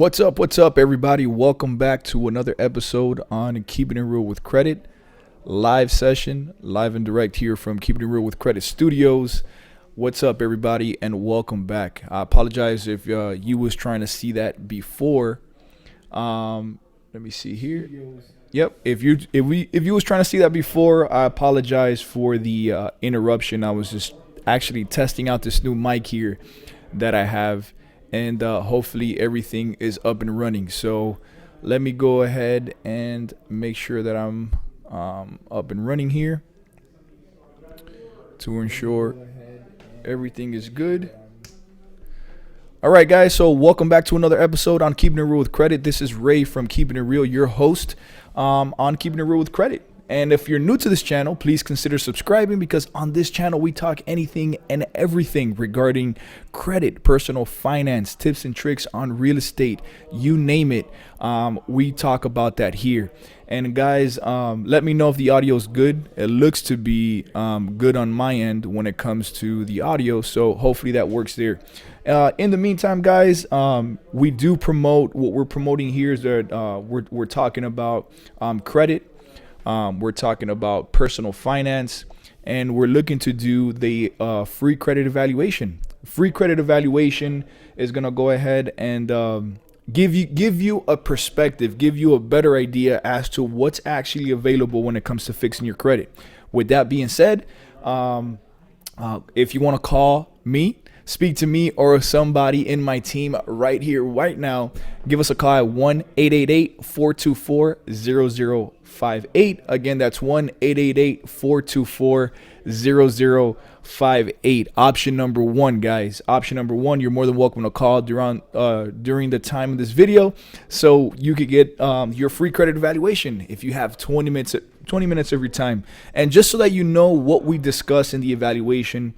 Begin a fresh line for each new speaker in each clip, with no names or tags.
What's up, everybody? Welcome back to another episode on Keeping It Real with Credit. Live session, live and direct here from Keeping It Real with Credit Studios. What's up, everybody, and welcome back. I apologize if you was trying to see that before. Let me see here. Yep, if you was trying to see that before, I apologize for the interruption. I was just actually testing out this new mic here that I have. And hopefully everything is up and running. So let me go ahead and make sure that I'm up and running here to ensure everything is good. All right, guys. So welcome back to another episode on Keeping It Real with Credit. This is Ray from Keeping It Real, your host on Keeping It Real with Credit. And if you're new to this channel, please consider subscribing because on this channel, we talk anything and everything regarding credit, personal finance, tips and tricks on real estate, you name it. We talk about that here. And guys, let me know if the audio is good. It looks to be good on my end when it comes to the audio. So hopefully that works there. In the meantime, guys, we do promote what we're promoting here is that we're talking about credit. We're talking about personal finance, and we're looking to do the free credit evaluation. Free credit evaluation is going to go ahead and give you a perspective, give you a better idea as to what's actually available when it comes to fixing your credit. With that being said, if you want to call me, speak to me or somebody in my team right here, right now, give us a call at 1-888-424-0058. Again, that's 1-888-424-0058. Option number one, guys. Option number one, you're more than welcome to call during the time of this video so you could get your free credit evaluation if you have 20 minutes of your time. And just so that you know what we discuss in the evaluation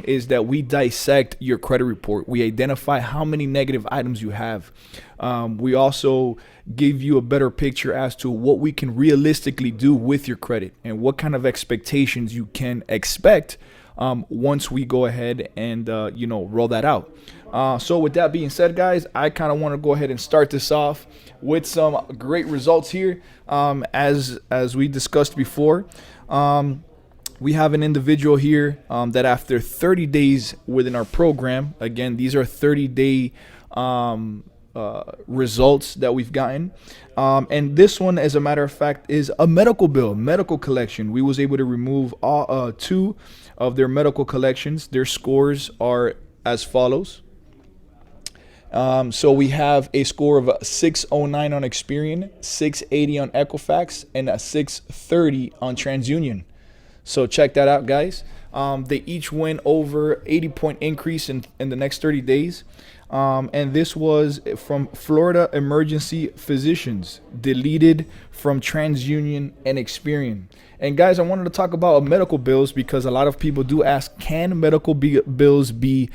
is that we dissect your credit report. We identify how many negative items you have. We also give you a better picture as to what we can realistically do with your credit and what kind of expectations you can expect once we go ahead and roll that out. So with that being said, guys, I kind of want to go ahead and start this off with some great results here. As we discussed before, we have an individual here that after 30 days within our program, again, these are 30-day results that we've gotten. And this one, as a matter of fact, is a medical collection. We was able to remove two of their medical collections. Their scores are as follows. So we have a score of 609 on Experian, 680 on Equifax, and a 630 on TransUnion. So check that out, guys. They each went over 80-point increase in the next 30 days. And this was from Florida Emergency Physicians, deleted from TransUnion and Experian. And guys, I wanted to talk about medical bills because a lot of people do ask, can medical bills be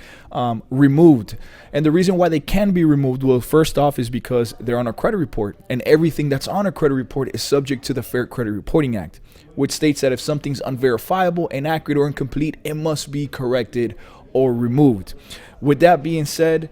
removed? And the reason why they can be removed, well, first off, is because they're on a credit report, and everything that's on a credit report is subject to the Fair Credit Reporting Act, which states that if something's unverifiable, inaccurate, or incomplete, it must be corrected or removed. With that being said,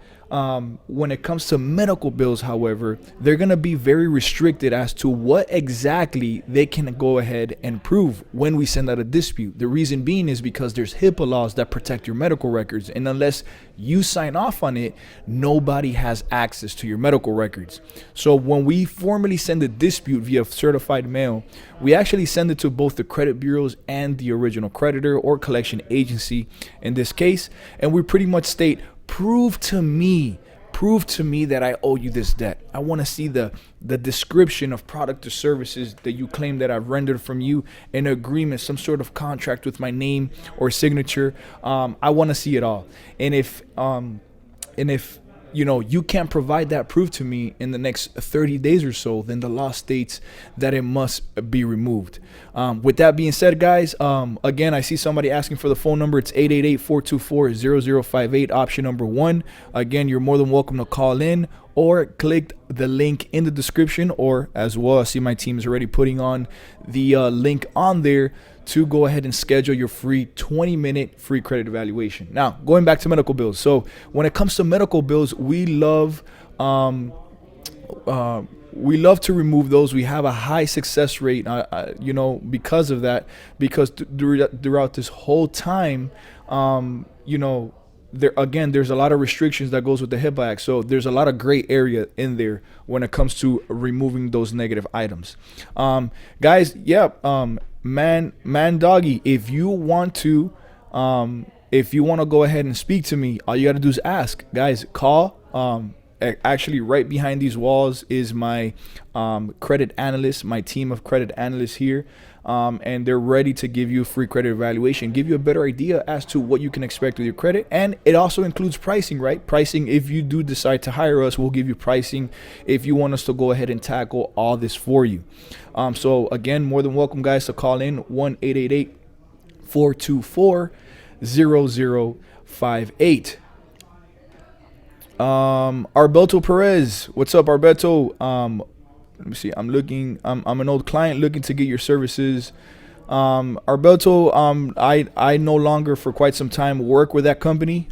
when it comes to medical bills, however, they're going to be very restricted as to what exactly they can go ahead and prove when we send out a dispute. The reason being is because there's HIPAA laws that protect your medical records. And unless you sign off on it, nobody has access to your medical records. So when we formally send a dispute via certified mail, we actually send it to both the credit bureaus and the original creditor or collection agency in this case. And we pretty much state, prove to me that I owe you this debt. I want to see the description of product or services that you claim that I've rendered from you, an agreement, some sort of contract with my name or signature. I want to see it all. And if you can't provide that proof to me in the next 30 days or so, then the law states that it must be removed. With that being said, guys, again, I see somebody asking for the phone number. It's 888-424-0058, option number one. Again, you're more than welcome to call in or click the link in the description, or as well, I see my team is already putting on the link on there to go ahead and schedule your free 20-minute free credit evaluation. Now, going back to medical bills. So when it comes to medical bills, we love Um, we love to remove those. We have a high success rate, because of that. Because throughout this whole time, there's a lot of restrictions that goes with the HIPAA Act. So there's a lot of gray area in there when it comes to removing those negative items. Guys, yeah, man, doggy, if you want to go ahead and speak to me, all you got to do is ask. Guys, call. Actually, right behind these walls is my credit analyst, my team of credit analysts here. And they're ready to give you a free credit evaluation, give you a better idea as to what you can expect with your credit. And it also includes pricing, right? Pricing, if you do decide to hire us, we'll give you pricing if you want us to go ahead and tackle all this for you. So again, more than welcome, guys, to call in 1-888-424-0058. Alberto Perez, what's up, Alberto? Let me see. I'm an old client looking to get your services. Alberto, I no longer for quite some time work with that company.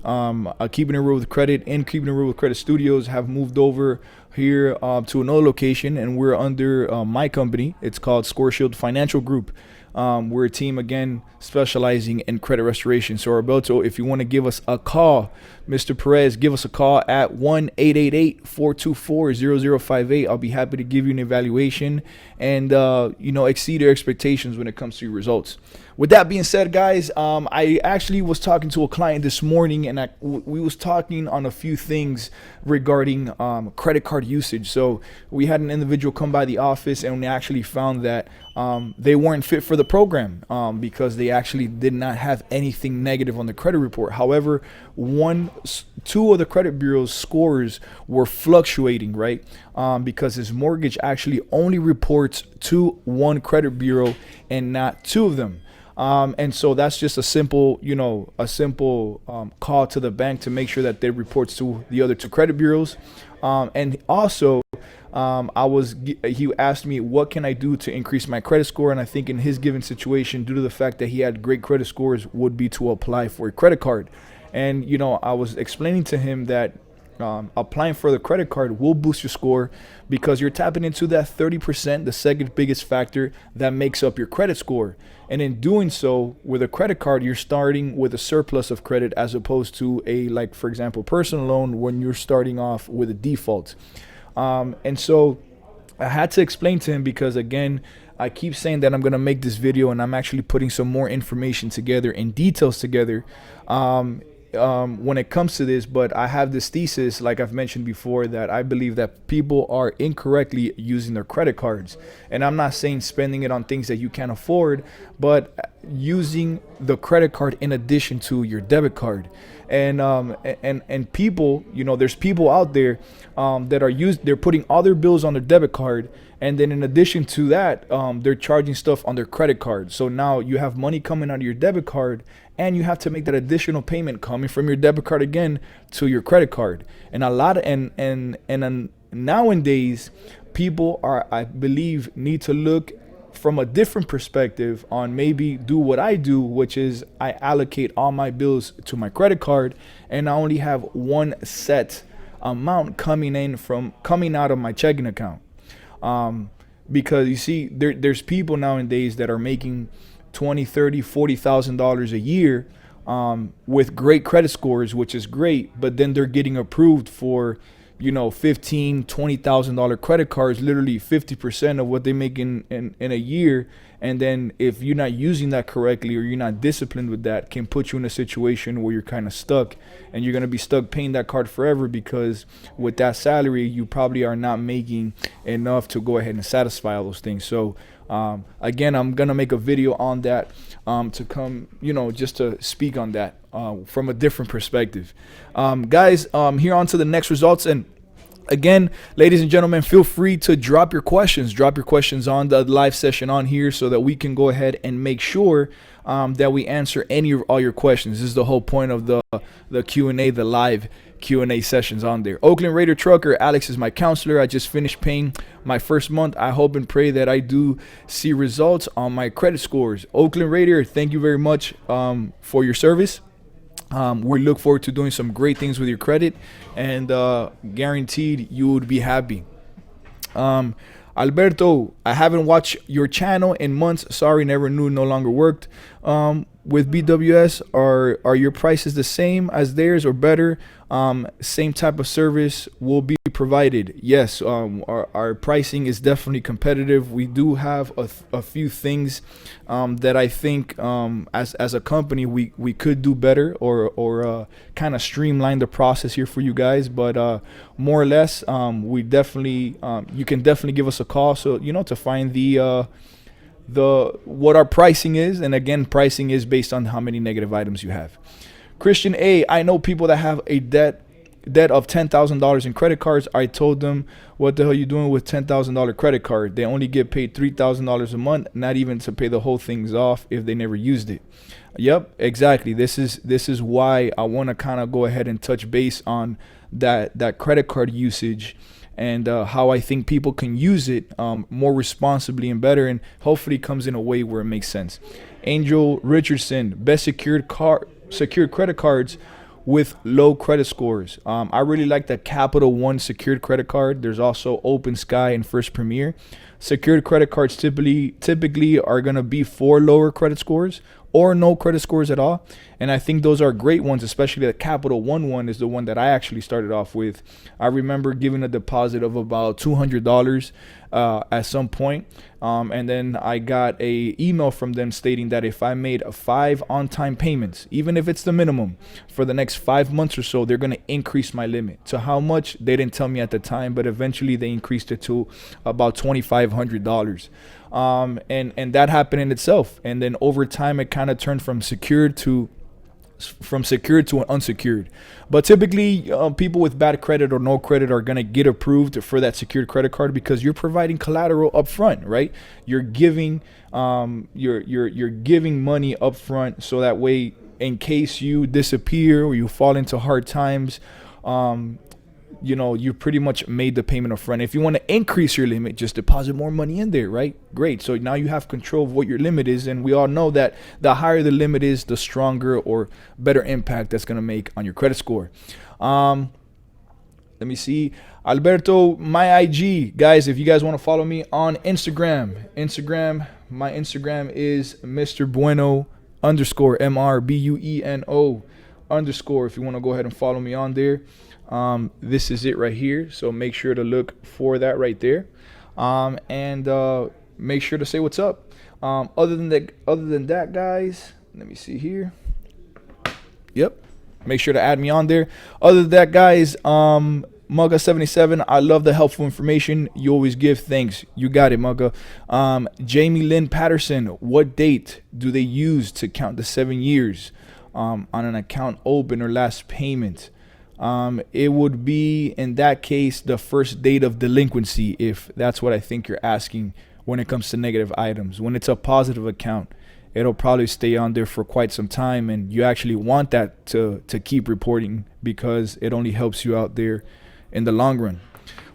Keeping it real with credit and keeping it real with credit studios have moved over here to another location, and we're under my company. It's called Score Shield Financial Group. We're a team, again, specializing in credit restoration. So, Roberto, if you want to give us a call, Mr. Perez, give us a call at 1-888-424-0058. I'll be happy to give you an evaluation and, exceed your expectations when it comes to your results. With that being said, guys, I actually was talking to a client this morning, and we was talking on a few things regarding credit card usage. So we had an individual come by the office, and we actually found that they weren't fit for the program because they actually did not have anything negative on the credit report. However, two of the credit bureau's scores were fluctuating, right? Because his mortgage actually only reports to one credit bureau and not two of them. And so that's just a simple call to the bank to make sure that they reports to the other two credit bureaus. And also, he asked me, what can I do to increase my credit score? And I think in his given situation, due to the fact that he had great credit scores, would be to apply for a credit card. And, I was explaining to him that applying for the credit card will boost your score because you're tapping into that 30%, the second biggest factor that makes up your credit score. And in doing so, with a credit card, you're starting with a surplus of credit as opposed to for example, personal loan when you're starting off with a default. And so I had to explain to him because, again, I keep saying that I'm going to make this video and I'm actually putting some more information together and details together when it comes to this. But I have this thesis, like I've mentioned before, that I believe that people are incorrectly using their credit cards. And I'm not saying spending it on things that you can't afford, but using the credit card in addition to your debit card. And people, there's people out there they're putting all their bills on their debit card, and then in addition to that, they're charging stuff on their credit card. So now you have money coming out of your debit card, and you have to make that additional payment coming from your debit card again to your credit card. And nowadays, people I believe, need to look from a different perspective on maybe do what I do, which is I allocate all my bills to my credit card, and I only have one set amount coming out of my checking account. Because you see, there's people nowadays that are making $20,000, $30,000, $40,000 a year with great credit scores, which is great, but then they're getting approved for $15,000, $20,000 credit cards, literally 50% of what they make in a year. And then if you're not using that correctly or you're not disciplined with that, can put you in a situation where you're kind of stuck, and you're going to be stuck paying that card forever because with that salary, you probably are not making enough to go ahead and satisfy all those things. So again, I'm going to make a video on that to come, just to speak on that from a different perspective. Guys, here on to the next results. And again, ladies and gentlemen, feel free to drop your questions. Drop your questions on the live session on here so that we can go ahead and make sure that we answer all your questions. This is the whole point of the Q&A, the live Q&A sessions on there. Oakland Raider Trucker, Alex is my counselor. I just finished paying my first month. I hope and pray that I do see results on my credit scores. Oakland Raider, thank you very much for your service. We look forward to doing some great things with your credit, and guaranteed you would be happy. Um, Alberto, I haven't watched your channel in months. Sorry, never knew, no longer worked. With BWS, are your prices the same as theirs or better? Same type of service will be provided. Yes, our pricing is definitely competitive. We do have a few things that I think as a company we could do better, or kind of streamline the process here for you guys. But more or less, we definitely you can definitely give us a call. So to find the what our pricing is, and again, pricing is based on how many negative items you have. Christian A, I know people that have a debt of $10,000 in credit cards. I told them, what the hell are you doing with $10,000 credit card? They only get paid $3,000 a month, not even to pay the whole things off if they never used it. Yep, exactly. This is why I want to kind of go ahead and touch base on that credit card usage, and how I think people can use it more responsibly and better, and hopefully comes in a way where it makes sense. Angel Richardson, best secured credit cards with low credit scores. I really like the Capital One secured credit card. There's also Open Sky and First Premier. Secured credit cards typically are going to be for lower credit scores or no credit scores at all. And I think those are great ones, especially the Capital One is the one that I actually started off with. I remember giving a deposit of about $200 at some point. And then I got a email from them stating that if I made 5 on-time payments, even if it's the minimum, for the next 5 months or so, they're going to increase my limit. To how much, they didn't tell me at the time, but eventually they increased it to about $2,500. And that happened in itself. And then over time, it kind of turned from secured to an unsecured. But typically, people with bad credit or no credit are going to get approved for that secured credit card because you're providing collateral up front, right? You're giving you're giving money up front, so that way, in case you disappear or you fall into hard times, you pretty much made the payment up front. If you want to increase your limit, just deposit more money in there, right? Great. So now you have control of what your limit is. And we all know that the higher the limit is, the stronger or better impact that's going to make on your credit score. Let me see. Alberto, my IG. Guys, if you guys want to follow me on Instagram, my Instagram is Mr. Bueno _ MRBUENO _ if you want to go ahead and follow me on there. This is it right here, so make sure to look for that right there, and make sure to say what's up. Other than that, guys, let me see here. Yep, make sure to add me on there. Other than that, guys, Mugga77, I love the helpful information you always give. Thanks, you got it, Mugga. Jamie Lynn Patterson, what date do they use to count the 7 years on an account open or last payment? It would be, in that case, the first date of delinquency, if that's what I think you're asking when it comes to negative items. When it's a positive account, it'll probably stay on there for quite some time, and you actually want that to keep reporting because it only helps you out there in the long run.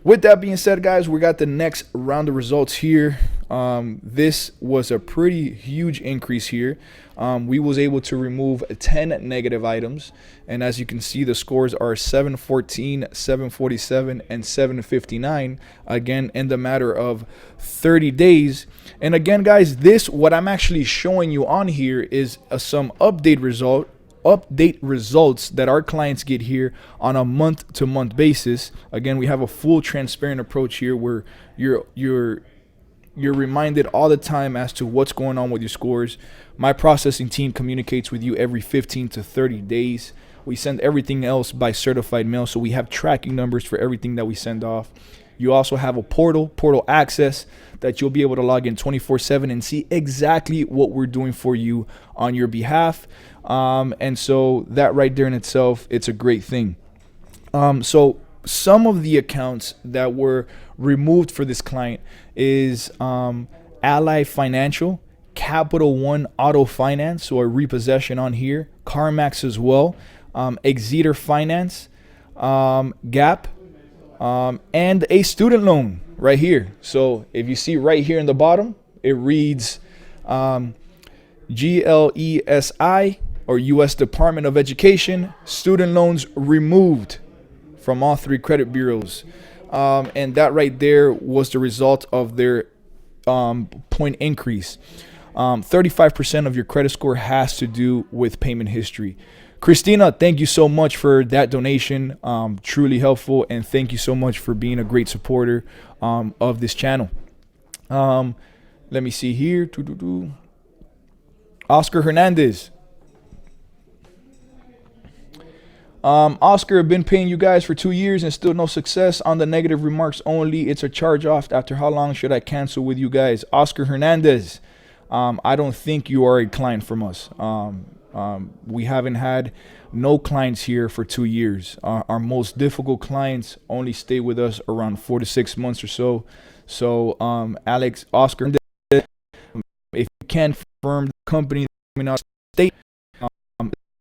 With that being said, guys, we got the next round of results here. This was a pretty huge increase here. We was able to remove 10 negative items, and as you can see, the scores are 714, 747, and 759, again, in the matter of 30 days. And again, guys, what I'm actually showing you on here is some update results that our clients get here on a month-to-month basis. Again, we have a full transparent approach here where you're reminded all the time as to what's going on with your scores. My processing team communicates with you every 15 to 30 days. We send everything else by certified mail, so we have tracking numbers for everything that we send off. You also have a portal access that you'll be able to log in 24/7 and see exactly what we're doing for you on your behalf. And so that right there in itself, it's a great thing. So some of the accounts that were removed for this client is Ally Financial, Capital One Auto Finance, or repossession on here, CarMax as well, Exeter Finance, Gap, and a student loan right here. So if you see right here in the bottom, it reads GLESI or U.S. Department of Education, student loans removed from all three credit bureaus. And that right there was the result of their point increase. 35% of your credit score has to do with payment history. Christina, thank you so much for that donation. Truly helpful. And thank you so much for being a great supporter of this channel. Let me see here. Oscar Hernandez. Oscar, I've been paying you guys for 2 years and still no success on the negative remarks only. It's a charge off. After how long should I cancel with you guys? Oscar Hernandez, I don't think you are a client from us. We haven't had no clients here for 2 years. Our most difficult clients only stay with us around 4 to 6 months or so. So, Oscar, if you can confirm the company in our state,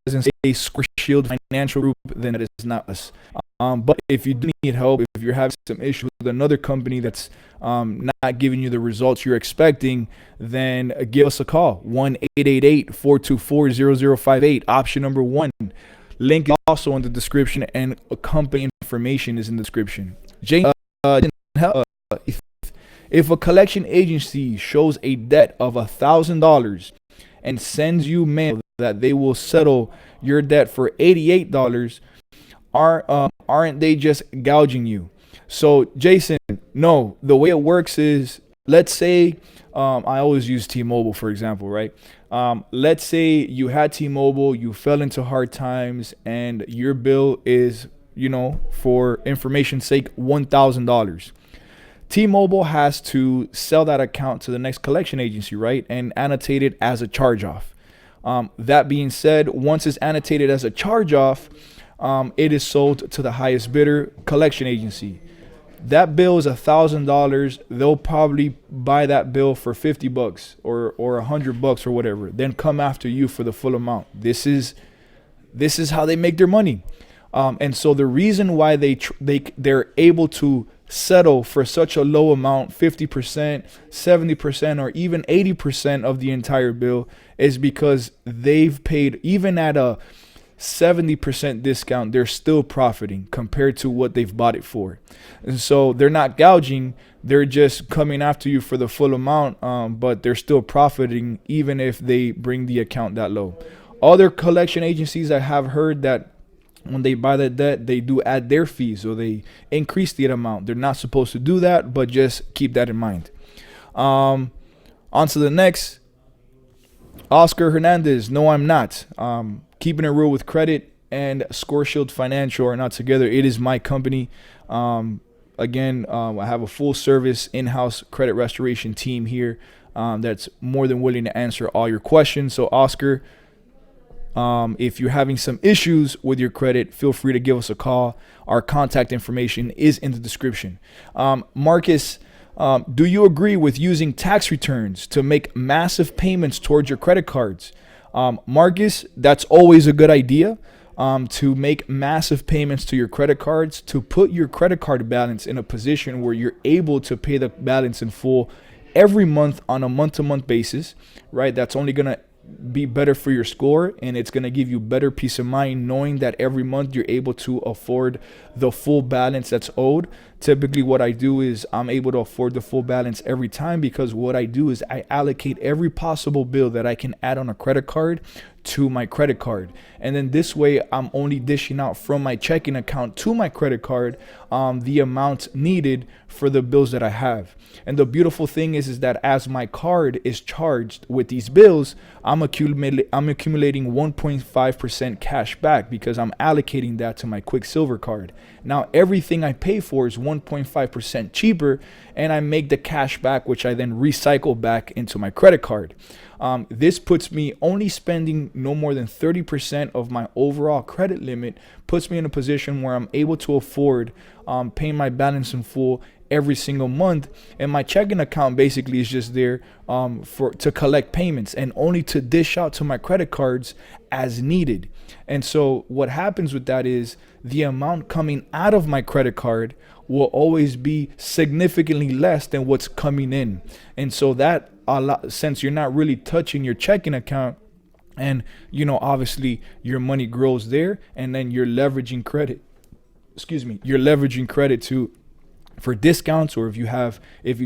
doesn't say Square Shield Financial Group, then it is not us. But if you do need help, if you're having some issues with another company that's not giving you the results you're expecting, then give us a call. 1-888-424-0058. Option number 1. Link is also in the description, and company information is in the description. If a collection agency shows a debt of $1,000 and sends you mail that they will settle your debt for $88, aren't they just gouging you? So Jason, no, the way it works is, let's say I always use T-Mobile for example, right? Let's say you had T-Mobile, you fell into hard times, and your bill is, for information's sake, $1,000. T-Mobile has to sell that account to the next collection agency, right, and annotate it as a charge-off. That being said, once it's annotated as a charge-off, it is sold to the highest bidder collection agency. That bill is $1,000. They'll probably buy that bill for $50 or $100 or whatever, then come after you for the full amount. This is how they make their money. And so the reason why they're able to settle for such a low amount, 50%, 70%, or even 80% of the entire bill, is because they've paid, even at a 70% discount, they're still profiting compared to what they've bought it for. And so they're not gouging, they're just coming after you for the full amount, but they're still profiting even if they bring the account that low. Other collection agencies, I have heard that when they buy that debt, they do add their fees, so they increase the amount. They're not supposed to do that, but just keep that in mind. On to the next. Oscar Hernandez, no, I'm not. Keeping it real with credit and Square Shield Financial are not together. It is my company. Again, I have a full service in-house credit restoration team here that's more than willing to answer all your questions. So Oscar, if you're having some issues with your credit, feel free to give us a call. Our contact information is in the description. Marcus, do you agree with using tax returns to make massive payments towards your credit cards? Marcus, that's always a good idea, to make massive payments to your credit cards, to put your credit card balance in a position where you're able to pay the balance in full every month on a month-to-month basis, right? That's only going to be better for your score, and it's going to give you better peace of mind knowing that every month you're able to afford the full balance that's owed. Typically what I do is I'm able to afford the full balance every time, because what I do is I allocate every possible bill that I can add on a credit card to my credit card, and then this way I'm only dishing out from my checking account to my credit card the amount needed for the bills that I have. And the beautiful thing is that as my card is charged with these bills, I'm accumulating 1.5% cash back, because I'm allocating that to my Quicksilver card. Now everything I pay for is 1.5% cheaper, and I make the cash back, which I then recycle back into my credit card. This puts me only spending no more than 30% of my overall credit limit, puts me in a position where I'm able to afford paying my balance in full every single month, and my checking account basically is just there to collect payments and only to dish out to my credit cards as needed. And so what happens with that is the amount coming out of my credit card will always be significantly less than what's coming in. And so that, since you're not really touching your checking account, And obviously your money grows there, and then you're leveraging credit. Excuse me, you're leveraging credit to for discounts, or if you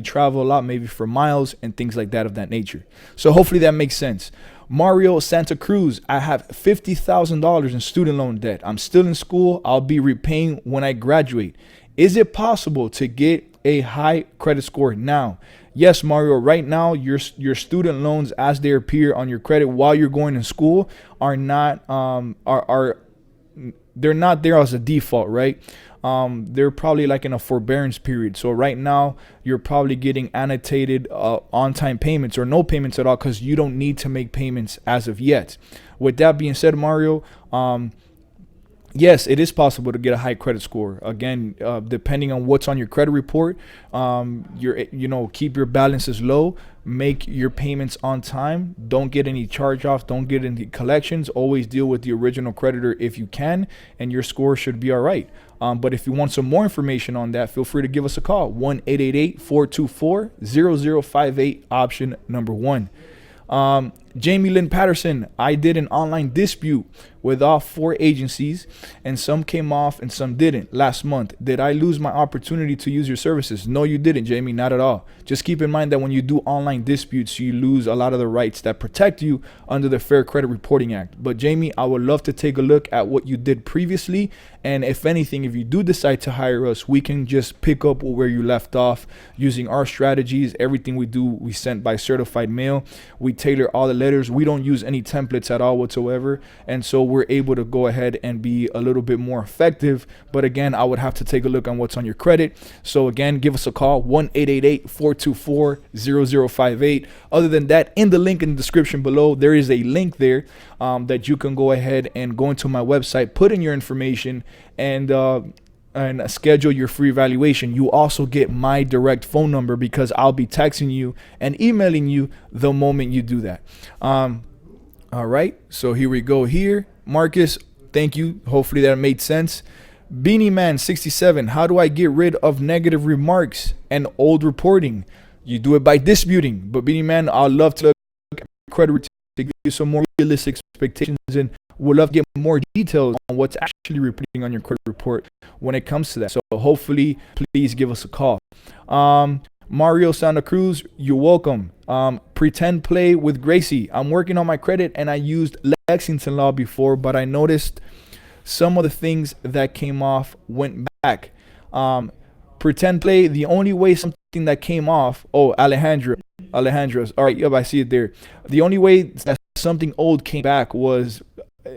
travel a lot, maybe for miles and things like that of that nature. So hopefully that makes sense. Mario Santa Cruz, I have $50,000 in student loan debt. I'm still in school. I'll be repaying when I graduate. Is it possible to get a high credit score now? Yes, Mario. Right now, your student loans, as they appear on your credit while you're going to school, are not are they're not there as a default, right? They're probably like in a forbearance period. So right now, you're probably getting annotated on-time payments or no payments at all, because you don't need to make payments as of yet. With that being said, Mario, yes, it is possible to get a high credit score. Again, depending on what's on your credit report, keep your balances low, make your payments on time, don't get any charge offs, don't get any collections. Always deal with the original creditor if you can, and your score should be all right. But if you want some more information on that, feel free to give us a call. 1-888-424-0058, option number 1. Jamie Lynn Patterson, I did an online dispute with all 4 agencies, and some came off and some didn't last month. Did I lose my opportunity to use your services? No, you didn't, Jamie, not at all. Just keep in mind that when you do online disputes, you lose a lot of the rights that protect you under the Fair Credit Reporting Act. But Jamie, I would love to take a look at what you did previously, and if anything, if you do decide to hire us, we can just pick up where you left off using our strategies. Everything we do, we send by certified mail. We tailor all the letters. We don't use any templates at all whatsoever, and so we're able to go ahead and be a little bit more effective. But again, I would have to take a look on what's on your credit. So again, give us a call, 1-888-424-0058. Other than that, in the link in the description below, there is a link there that you can go ahead and go into my website, put in your information, and schedule your free evaluation. You also get my direct phone number, because I'll be texting you and emailing you the moment you do that. All right, so here we go here. Marcus, thank you. Hopefully that made sense. Beanie Man 67, how do I get rid of negative remarks and old reporting? You do it by disputing. But Beanie Man, I'd love to look at credit to give you some more realistic expectations, and we'd love to get more details on what's actually reporting on your credit report when it comes to that. So hopefully, please give us a call. Mario Santa Cruz, you're welcome. Pretend play with Gracie. I'm working on my credit, and I used Lexington Law before, but I noticed some of the things that came off went back. Pretend play, the only way something that came off, Alejandro's. All right, yep, I see it there. The only way that something old came back was,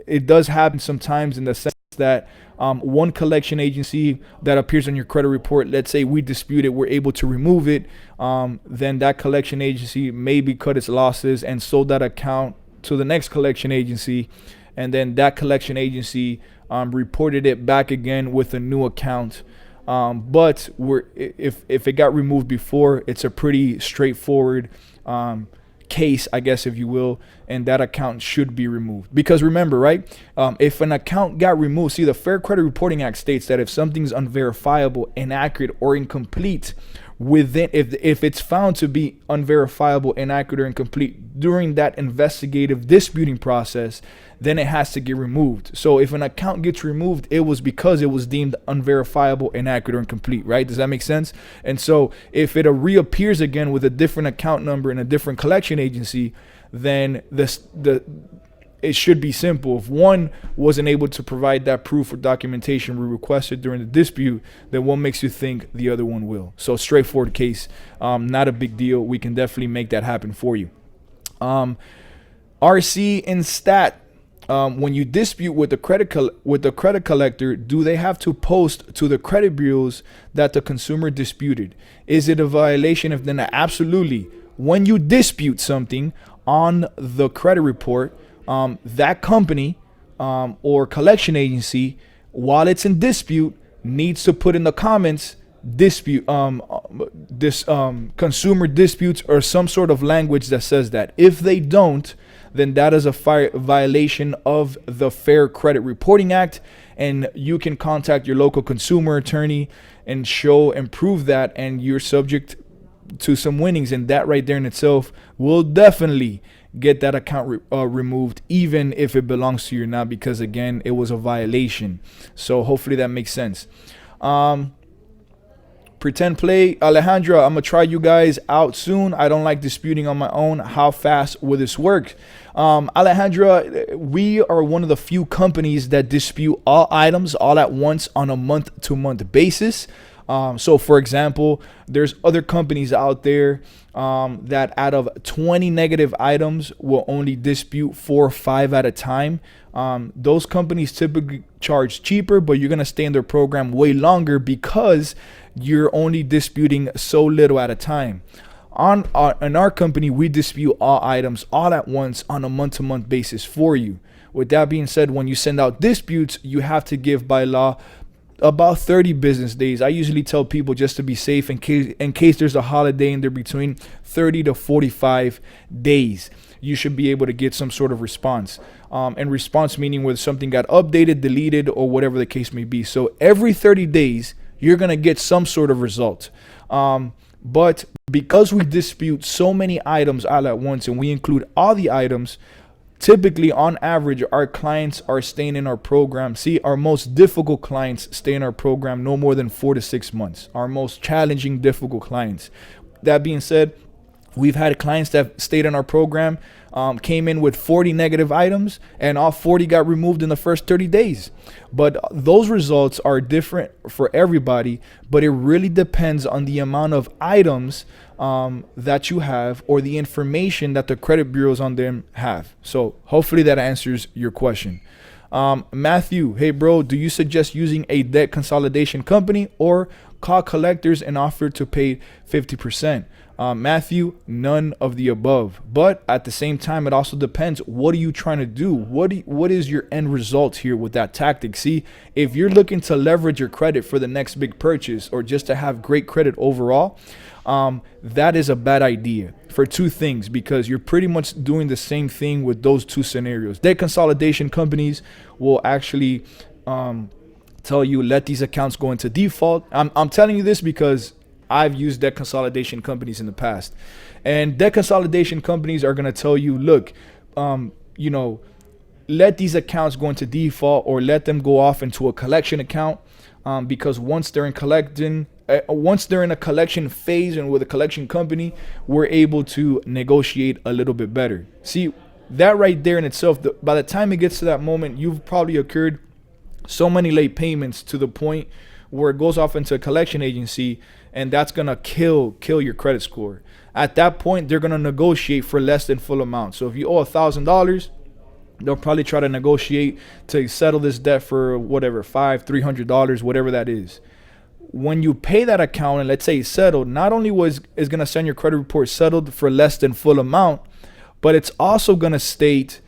it does happen sometimes in the sense that one collection agency that appears on your credit report, let's say we dispute it, we're able to remove it, then that collection agency maybe cut its losses and sold that account to the next collection agency, and then that collection agency reported it back again with a new account. But if it got removed before, it's a pretty straightforward case, I guess, if you will, and that account should be removed. Because remember, right, if an account got removed, see, the Fair Credit Reporting Act states that if something's unverifiable, inaccurate, or incomplete within, if it's found to be unverifiable, inaccurate, or incomplete during that investigative disputing process, then it has to get removed. So if an account gets removed, it was because it was deemed unverifiable, inaccurate, or incomplete, right? Does that make sense? And so if it reappears again with a different account number in a different collection agency, then it should be simple. If one wasn't able to provide that proof or documentation we requested during the dispute, then what makes you think the other one will? So straightforward case, not a big deal. We can definitely make that happen for you. RC and Stat, when you dispute with the credit collector, do they have to post to the credit bureaus that the consumer disputed? Is it a violation if then? Absolutely. When you dispute something on the credit report, that company or collection agency, while it's in dispute, needs to put in the comments consumer disputes, or some sort of language that says that. If they don't, then that is a violation of the Fair Credit Reporting Act, and you can contact your local consumer attorney and show and prove that, and you're subject to some winnings, and that right there in itself will definitely get that account removed, even if it belongs to you or not, because again, it was a violation. So hopefully that makes sense. Pretend play. Alejandra, I'm going to try you guys out soon. I don't like disputing on my own. How fast will this work? Alejandra, we are one of the few companies that dispute all items all at once on a month-to-month basis. So, for example, there's other companies out there that out of 20 negative items will only dispute 4 or 5 at a time. Those companies typically charge cheaper, but you're going to stay in their program way longer because you're only disputing so little at a time. In our company, we dispute all items all at once on a month-to-month basis for you. With that being said, when you send out disputes, you have to give by law about 30 business days. I usually tell people, just to be safe, in case there's a holiday in there between, 30 to 45 days. You should be able to get some sort of response. And response meaning whether something got updated, deleted, or whatever the case may be. So every 30 days, you're going to get some sort of result. But because we dispute so many items all at once and we include all the items, typically on average, our clients are staying in our program. See, our most difficult clients stay in our program no more than 4 to 6 months. Our most challenging, difficult clients. That being said, we've had clients that stayed in our program, came in with 40 negative items, and all 40 got removed in the first 30 days. But those results are different for everybody, but it really depends on the amount of items that you have or the information that the credit bureaus on them have. So hopefully that answers your question. Matthew, hey bro, do you suggest using a debt consolidation company or call collectors and offer to pay 50%? Matthew, none of the above. But at the same time, it also depends. What are you trying to do? What is your end result here with that tactic? See, if you're looking to leverage your credit for the next big purchase or just to have great credit overall, that is a bad idea for 2 things, because you're pretty much doing the same thing with those 2 scenarios. Debt consolidation companies will actually tell you, let these accounts go into default. I'm telling you this because I've used debt consolidation companies in the past, and debt consolidation companies are going to tell you, look, let these accounts go into default or let them go off into a collection account, because once they're in a collection phase and with a collection company, we're able to negotiate a little bit better. See, that right there in itself, by the time it gets to that moment, you've probably occurred so many late payments to the point where it goes off into a collection agency, and that's gonna kill your credit score. At that point, they're gonna negotiate for less than full amount. So if you owe $1,000, they'll probably try to negotiate to settle this debt for whatever, $300, whatever that is. When you pay that account and let's say it's settled, not only is gonna send your credit report settled for less than full amount, but it's also gonna state.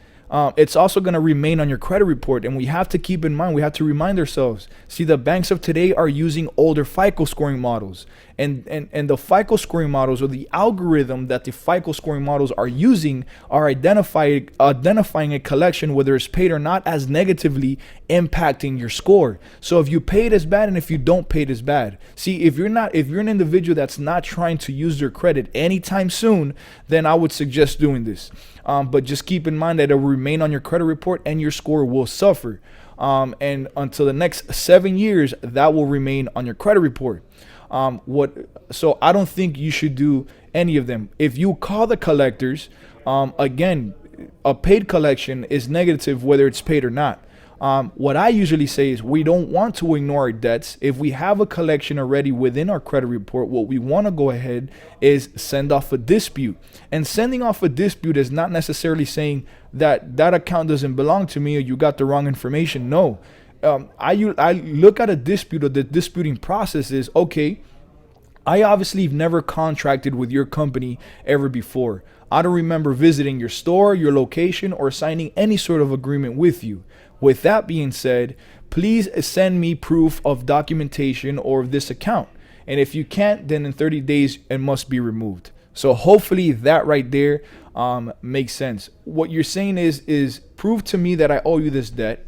It's also going to remain on your credit report. And we have to keep in mind, we have to remind ourselves, see, the banks of today are using older FICO scoring models. And the FICO scoring models, or the algorithm that the FICO scoring models are using, are identifying a collection, whether it's paid or not, as negatively impacting your score. So if you pay it as bad, and if you don't pay it as bad. See, if you're an individual that's not trying to use their credit anytime soon, then I would suggest doing this. But just keep in mind that it will remain on your credit report and your score will suffer. And until the next 7 years, that will remain on your credit report. So I don't think you should do any of them. If you call the collectors, again, a paid collection is negative whether it's paid or not. What I usually say is we don't want to ignore our debts. If we have a collection already within our credit report, what we want to go ahead is send off a dispute. And sending off a dispute is not necessarily saying that that account doesn't belong to me or you got the wrong information. No. I look at a dispute, or the disputing process is, okay, I obviously have never contracted with your company ever before. I don't remember visiting your store, your location, or signing any sort of agreement with you. With that being said, please send me proof of documentation or of this account. And if you can't, then in 30 days, it must be removed. So hopefully that right there makes sense. What you're saying is prove to me that I owe you this debt.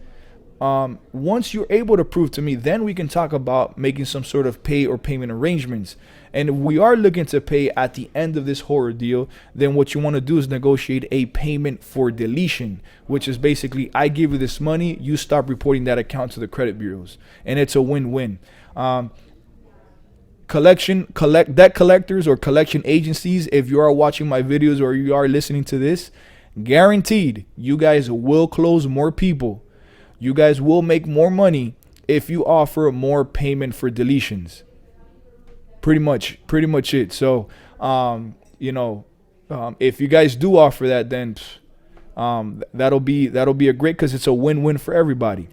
Once you're able to prove to me, then we can talk about making some sort of pay or payment arrangements. And if we are looking to pay at the end of this horror deal, then what you want to do is negotiate a payment for deletion, which is basically I give you this money, you stop reporting that account to the credit bureaus, and it's a win-win. Debt collectors or collection agencies, if you are watching my videos or you are listening to this, guaranteed you guys will close more people. You guys will make more money if you offer more payment for deletions. Pretty much it. So if you guys do offer that, then that'll be a great, because it's a win-win for everybody.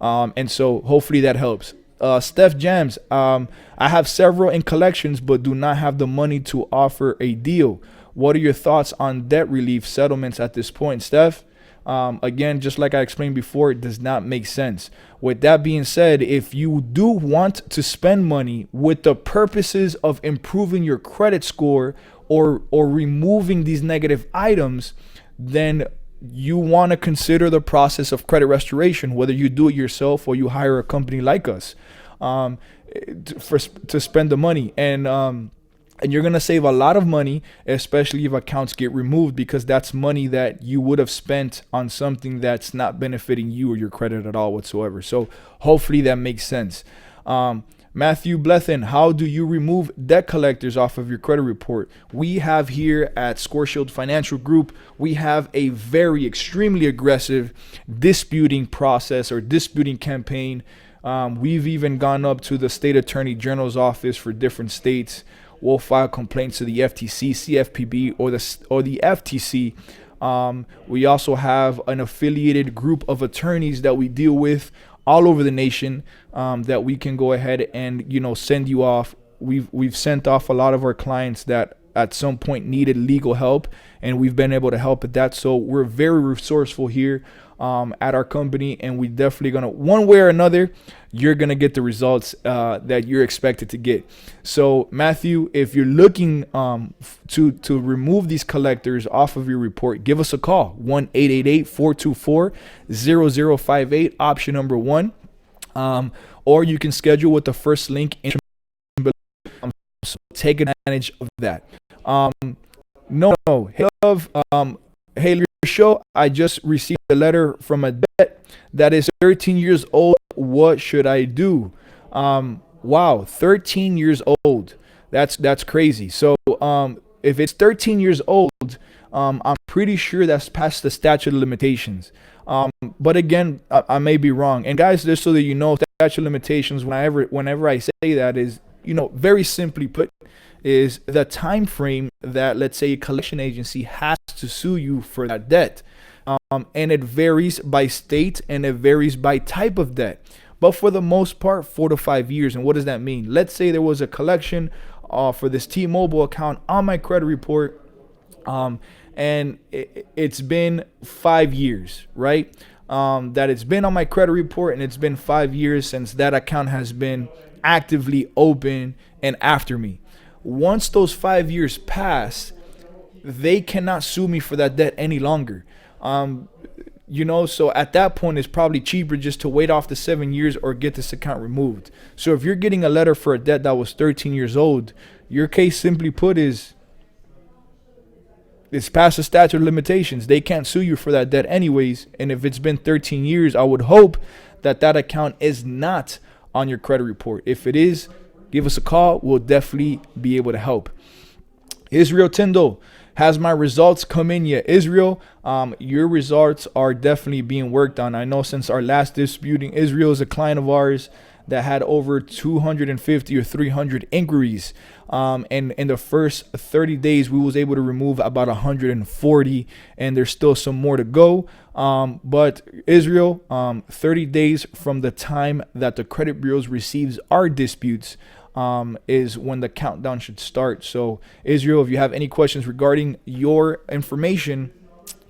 And so hopefully that helps. Steph Jams, I have several in collections but do not have the money to offer a deal. What are your thoughts on debt relief settlements at this point, Steph? Again, just like I explained before, it does not make sense. With that being said, if you do want to spend money with the purposes of improving your credit score or removing these negative items, then you want to consider the process of credit restoration, whether you do it yourself or you hire a company like us to spend the money. And you're going to save a lot of money, especially if accounts get removed, because that's money that you would have spent on something that's not benefiting you or your credit at all whatsoever. So hopefully that makes sense. Matthew Blethen, how do you remove debt collectors off of your credit report? We have here at ScoreShield Financial Group, we have a very extremely aggressive disputing process or disputing campaign. We've even gone up to the state attorney general's office for different states. We'll file complaints to the FTC, CFPB, or the FTC. We also have an affiliated group of attorneys that we deal with all over the nation, that we can go ahead and send you off. We've sent off a lot of our clients that at some point needed legal help, and we've been able to help with that. So we're very resourceful here at our company, and we definitely gonna, one way or another, you're gonna get the results that you're expected to get. So Matthew, if you're looking to remove these collectors off of your report, give us a call, 1-888-424-0058, option number 1, or you can schedule with the first link in below. So take advantage of that. Hey love, hey show, I just received a letter from a debt that is 13 years old. What should I do? Wow, 13 years old. That's crazy. So if it's 13 years old, I'm pretty sure that's past the statute of limitations. But again, I may be wrong. And guys, just so that you know, statute of limitations, whenever I say that, is, very simply put, is the time frame that, let's say, a collection agency has to sue you for that debt. And it varies by state and it varies by type of debt. But for the most part, 4 to 5 years. And what does that mean? Let's say there was a collection for this T-Mobile account on my credit report, and it's been 5 years, right? That it's been on my credit report, and it's been 5 years since that account has been actively open and after me. Once those 5 years pass, they cannot sue me for that debt any longer. So at that point, it's probably cheaper just to wait off the 7 years or get this account removed. So if you're getting a letter for a debt that was 13 years old, your case, simply put, is it's past the statute of limitations. They can't sue you for that debt anyways. And if it's been 13 years, I would hope that account is not on your credit report. If it is, give us a call. We'll definitely be able to help. Israel Tyndall, has my results come in yet? Israel, your results are definitely being worked on. I know since our last disputing, Israel is a client of ours that had over 250 or 300 inquiries. And in the first 30 days, we was able to remove about 140, and there's still some more to go. But Israel, 30 days from the time that the credit bureaus receives our disputes, is when the countdown should start. So Israel, if you have any questions regarding your information,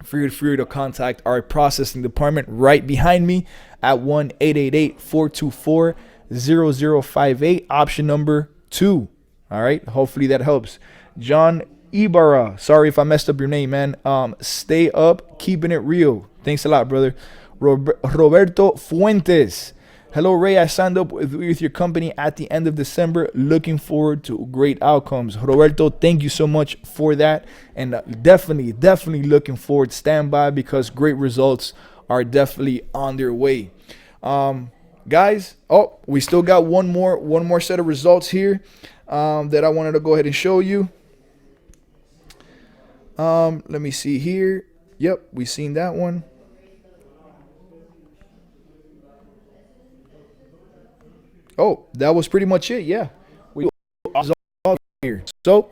feel free to contact our processing department right behind me at 1-888-424-0058, option number 2. All right, hopefully that helps. John Ibarra, sorry if I messed up your name, man. Stay up, keeping it real. Thanks a lot, brother. Roberto Fuentes. Hello, Ray. I signed up with your company at the end of December. Looking forward to great outcomes. Roberto, thank you so much for that. And definitely looking forward. Stand by because great results are definitely on their way. Guys, oh, we still got one more set of results here that I wanted to go ahead and show you. Let me see here. Yep, we seen that one. Oh, that was pretty much it. Yeah, we all here. So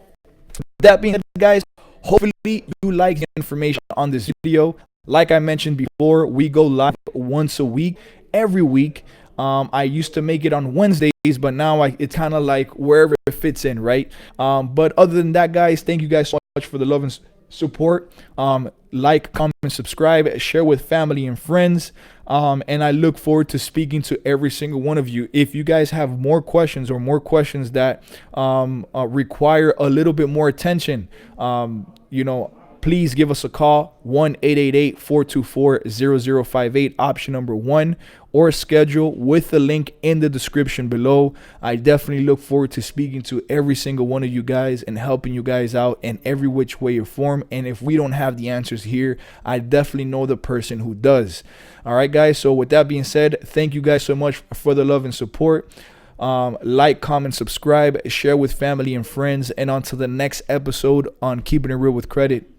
that being said, guys, hopefully you like the information on this video. Like I mentioned before, we go live once a week, every week. I used to make it on Wednesdays, but now it's kind of like wherever it fits in, right? But other than that, guys, thank you guys so much for the love and support. Like, comment, subscribe, share with family and friends. And I look forward to speaking to every single one of you. If you guys have more questions or more questions that require a little bit more attention, please give us a call, 1-888-424-0058, option number 1, or schedule with the link in the description below. I definitely look forward to speaking to every single one of you guys and helping you guys out in every which way or form. And if we don't have the answers here, I definitely know the person who does. All right, guys. So with that being said, thank you guys so much for the love and support. Like, comment, subscribe, share with family and friends. And on to the next episode on Keeping It Real with Credit.